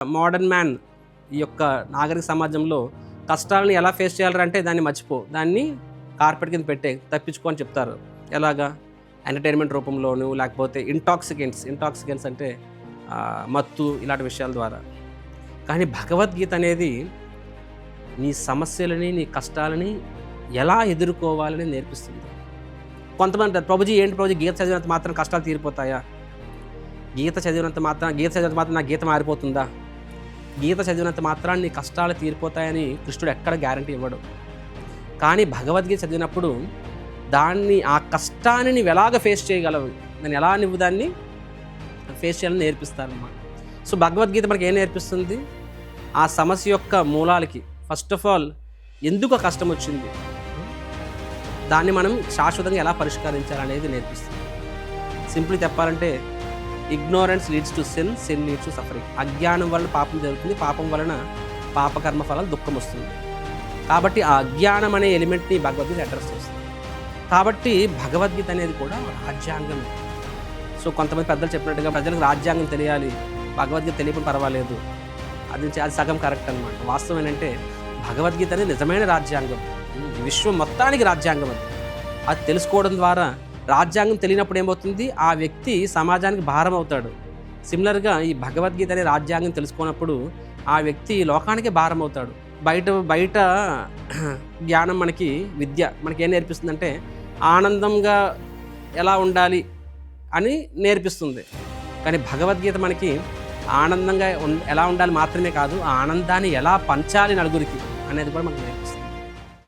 Modern man ఈ యొక్క నాగరిక సమాజంలో కష్టాలను ఎలా ఫేస్ చేయాలంటే దాన్ని మర్చిపో, దాన్ని కార్పెట్ కింద పెట్టే, తప్పించుకో అని చెప్తారు. ఎలాగా? ఎంటర్టైన్మెంట్ రూపంలోను, లేకపోతే ఇంటాక్సికెంట్స్ అంటే మత్తు, ఇలాంటి విషయాల ద్వారా. కానీ భగవద్గీత అనేది నీ సమస్యలని, నీ కష్టాలని ఎలా ఎదుర్కోవాలని నేర్పిస్తుంది. కొంతమంది అంటారు, ప్రభుజీ ఏంటి ప్రభుజీ గీత చదివినంత మాత్రం కష్టాలు తీరిపోతాయా? గీత చదివినంత మాత్రం నా గీత మారిపోతుందా? గీత చదివినంత మాత్రాన్ని నీ కష్టాలు తీరిపోతాయని కృష్ణుడు ఎక్కడ గ్యారంటీ ఇవ్వడు. కానీ భగవద్గీత చదివినప్పుడు ఆ కష్టాన్ని నువ్వు ఎలాగ ఫేస్ చేయగలవు, దాన్ని ఎలా నువ్వు దాన్ని ఫేస్ చేయాలని నేర్పిస్తారన్నమాట. సో భగవద్గీత మనకి ఏం నేర్పిస్తుంది? ఆ సమస్య యొక్క మూలాలకి ఫస్ట్ ఆఫ్ ఆల్ ఎందుకు ఆ కష్టం వచ్చింది, దాన్ని మనం శాశ్వతంగా ఎలా పరిష్కరించాలనేది నేర్పిస్తుంది. సింపుల్ చెప్పాలంటే ignorance leads to sin, sin leads to suffering. అజ్ఞానం వలన పాపం జరుగుతుంది, పాపం వలన పాపకర్మ ఫలాలు దుఃఖం వస్తుంది. కాబట్టి ఆ అజ్ఞానం అనే ఎలిమెంట్ని భగవద్గీత అడ్రస్ చేస్తుంది. కాబట్టి భగవద్గీత అనేది కూడా రాజ్యాంగం. సో కొంతమంది పెద్దలు చెప్పినట్టుగా ప్రజలకు రాజ్యాంగం తెలియాలి, భగవద్గీత తెలియకుండా పర్వాలేదు, అది సగం కరెక్ట్ అనమాట. వాస్తవం ఏంటంటే భగవద్గీత అనేది నిజమైన రాజ్యాంగం, విశ్వం మొత్తానికి రాజ్యాంగం. అది తెలుసుకోవడం ద్వారా, రాజ్యాంగం తెలియనప్పుడు ఏమవుతుంది, ఆ వ్యక్తి సమాజానికి భారం అవుతాడు. సిమిలర్గా ఈ భగవద్గీత అనే రాజ్యాంగం తెలుసుకున్నప్పుడు ఆ వ్యక్తి లోకానికే భారం అవుతాడు. బయట జ్ఞానం విద్య మనకి ఏం నేర్పిస్తుందంటే ఆనందంగా ఎలా ఉండాలి అని నేర్పిస్తుంది. కానీ భగవద్గీత మనకి ఆనందంగా ఎలా ఉండాలి మాత్రమే కాదు, ఆ ఆనందాన్ని ఎలా పంచాలి నలుగురికి అనేది కూడా మనకు